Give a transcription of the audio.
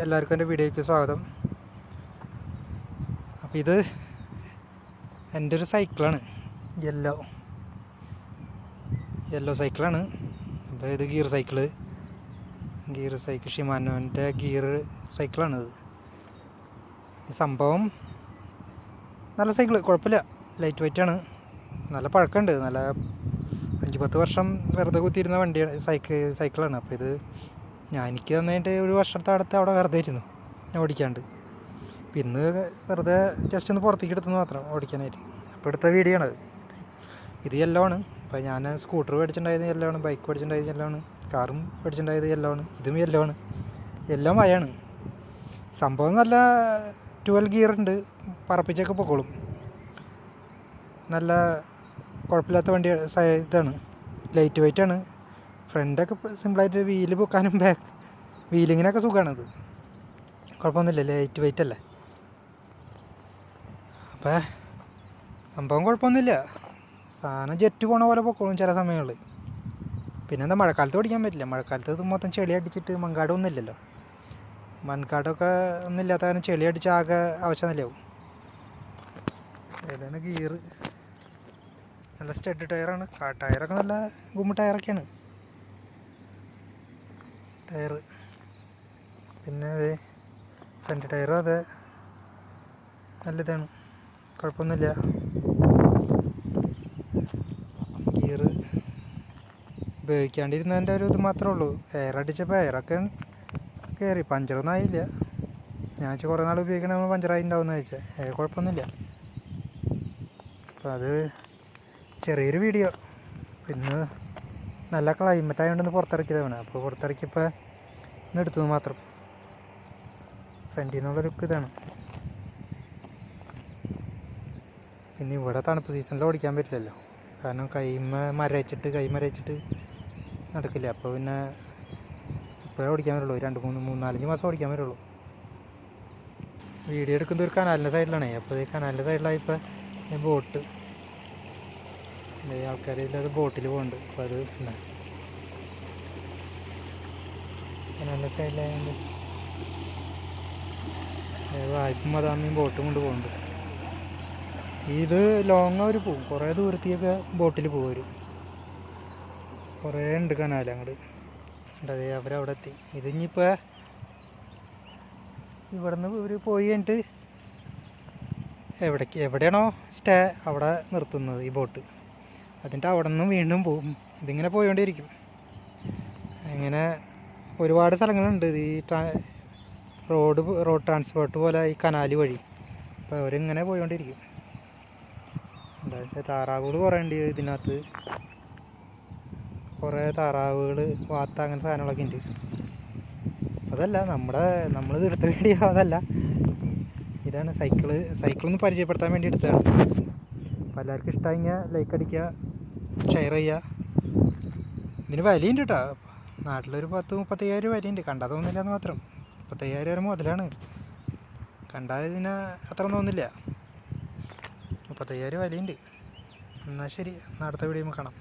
എല്ലാവർക്കും എൻ്റെ വീഡിയോയ്ക്ക് സ്വാഗതം. അപ്പോൾ ഇത് എൻ്റെ ഒരു സൈക്കിളാണ്, യെല്ലോ സൈക്കിളാണ്. അപ്പോൾ ഇത് ഗിയർ സൈക്കിൾ ഷിമാനോൻ്റെ ഗിയർ സൈക്കിളാണിത്. ഈ സംഭവം നല്ല സൈക്കിൾ, കുഴപ്പമില്ല, ലൈറ്റ് വെയിറ്റാണ്, നല്ല പഴക്കമുണ്ട്. നല്ല 5-10 വർഷം വെറുതെ കുത്തിയിരുന്ന വണ്ടിയാണ്, സൈക്കിളാണ്. അപ്പോൾ ഇത് എനിക്ക് തന്നതിൻ്റെ ഒരു വർഷത്തെ അടുത്ത് അവിടെ വെറുതെ ഇരുന്നു ഞാൻ ഓടിക്കാണ്ട്. അപ്പോൾ ഇന്ന് വെറുതെ ജസ്റ്റ് ഒന്ന് പുറത്തേക്ക് എടുത്തെന്ന് മാത്രം ഓടിക്കാനായിട്ട്. അപ്പോൾ എടുത്ത വീഡിയോ ആണത്. ഇത് യെല്ലോ ആണ്. അപ്പോൾ ഞാൻ സ്കൂട്ടർ മേടിച്ചിട്ടുണ്ടായത് യെല്ലോ ആണ്, ബൈക്ക് മേടിച്ചിട്ടുണ്ടായത് യെല്ലോ ആണ്, കാറും മേടിച്ചിട്ടുണ്ടായത് യെല്ലോ ആണ്, ഇതും യെല്ലോ ആണ്. എല്ലാം മയാണ്. സംഭവം നല്ല 12 ഗിയർ ഉണ്ട്, പറപ്പിച്ചൊക്കെ പൊക്കോളും. നല്ല കുഴപ്പമില്ലാത്ത വണ്ടി ഇതാണ്, ലൈറ്റ് വെയിറ്റ് ആണ്. ഫ്രണ്ടൊക്കെ സിമ്പിളായിട്ട് വീല് പൊക്കാനും വീലിങ്ങിനൊക്കെ സുഖമാണിത്, കുഴപ്പമൊന്നുമില്ല, ലൈറ്റ് വെയിറ്റ് അല്ലേ. അപ്പോൾ സംഭവം കുഴപ്പമൊന്നുമില്ല, സാധനം ജെറ്റ് പോണ പോലെ പൊക്കോളും ചില സമയങ്ങളിൽ. പിന്നെ എന്താ, മഴക്കാലത്ത് ഓടിക്കാൻ പറ്റില്ല. മഴക്കാലത്ത് ഇത് മൊത്തം ചെളി അടിച്ചിട്ട് മൺകാടൊന്നും ഇല്ലല്ലോ, മൺകാടൊക്കെ ഒന്നും ഇല്ലാത്ത കാരണം ചെളി അടിച്ച് ആകെ ആവശ്യമില്ലാവും. ഏതാണ് ഗിയർ, നല്ല സ്റ്റഡ് ടയറാണ്. ടയറൊക്കെ നല്ല ഗുമ്മ ടയറൊക്കെയാണ് ടയർ. പിന്നെ അതെ ഫ്രണ്ട് ടയറും അതെ നല്ലതാണ്, കുഴപ്പമൊന്നുമില്ല. ഗിയർ ഉപയോഗിക്കാണ്ടിരുന്നതിൻ്റെ ഒരു ഇത് മാത്രമേ ഉള്ളൂ. എയർ അടിച്ചപ്പോൾ എയറൊക്കെ കയറി, പഞ്ചറൊന്നും ആയില്ല. ഞാൻ കുറേ നാൾ ഉപയോഗിക്കണ പഞ്ചറായി ഉണ്ടാവുമെന്ന് ചോദിച്ചാൽ കുഴപ്പമൊന്നുമില്ല. അപ്പോൾ അത് ചെറിയൊരു വീഡിയോ. പിന്നെ നല്ല ക്ലൈമറ്റ് ആയതുകൊണ്ടൊന്ന് പുറത്തിറക്കിയതാണ്. അപ്പോൾ പുറത്തിറക്കിയപ്പോൾ ഒന്ന് എടുത്തത് മാത്രം. ഫ്രണ്ടിൽ നിന്നുള്ള ലുക്ക് ഇതാണ്. പിന്നെ ഇവിടെ തണുപ്പ് സീസണിൽ ഓടിക്കാൻ പറ്റില്ലല്ലോ, കാരണം കൈ മരച്ചിട്ട് നടക്കില്ല. അപ്പോൾ പിന്നെ ഇപ്പോഴേ ഓടിക്കാൻ വരുള്ളൂ, 2-3-4-5 മാസം ഓടിക്കാൻ വരുള്ളൂ. വീഡിയോ എടുക്കുന്നത് ഒരു കനാലിൻ്റെ സൈഡിലാണേ. അപ്പോൾ ഈ കനാലിൻ്റെ സൈഡിലായപ്പോൾ ബോട്ട്, ആൾക്കാരില്ലാതെ ബോട്ടിൽ പോകുന്നുണ്ട്. അപ്പോൾ അത് നല്ല സൈഡിലായതുകൊണ്ട് വായ്പും മതാമ്മയും ബോട്ടും കൊണ്ട് പോകുന്നുണ്ട്. ഇത് ലോങ് അവർ പോകും, കുറേ ദൂരത്തേക്കൊക്കെ ബോട്ടിൽ പോകും. കുറേ ഉണ്ട് കനാല് അങ്ങോട്ട് ഉണ്ടത്, അവരവിടെ എത്തി. ഇതിനിപ്പോൾ ഇവിടുന്ന് ഇവർ പോയി കഴിഞ്ഞിട്ട് എവിടെയാണോ സ്റ്റേ അവിടെ നിർത്തുന്നത് ഈ ബോട്ട്, അതിൻ്റെ അവിടെ നിന്നും വീണ്ടും പോകും. ഇതിങ്ങനെ പോയിക്കൊണ്ടിരിക്കും. ഇങ്ങനെ ഒരുപാട് സ്ഥലങ്ങളുണ്ട് ഈ റോഡ് ട്രാൻസ്പോർട്ട് പോലെ ഈ കനാല് വഴി. അപ്പോൾ അവരിങ്ങനെ പോയിക്കൊണ്ടിരിക്കും. താറാവുകൾ കുറേ ഉണ്ട് ഇതിനകത്ത്, കുറേ താറാവുകൾ, വാത്ത, അങ്ങനെ സാധനങ്ങളൊക്കെ ഉണ്ട്. അതല്ല നമ്മളിത് എടുത്ത വീഡിയോ അതല്ല, ഇതാണ് സൈക്കിളൊന്ന് പരിചയപ്പെടുത്താൻ വേണ്ടി എടുത്തതാണ്. അപ്പോൾ എല്ലാവർക്കും ഇഷ്ടമായെങ്കിൽ ലൈക്ക് അടിക്കുക, ഷെയർ ചെയ്യുക. ഇതിന് വിലയുണ്ട് കേട്ടോ, നാട്ടിലൊരു 10-35 രൂപ വിലയുണ്ട്. കണ്ടാൽ തോന്നില്ല എന്ന് മാത്രം. 35 രൂപ മുതലാണ്, കണ്ടാൽ ഇതിന് അത്ര തോന്നില്ല. 35 രൂപ വിലയുണ്ട്. എന്നാൽ ശരി, അടുത്ത വീഡിയോ കാണാം.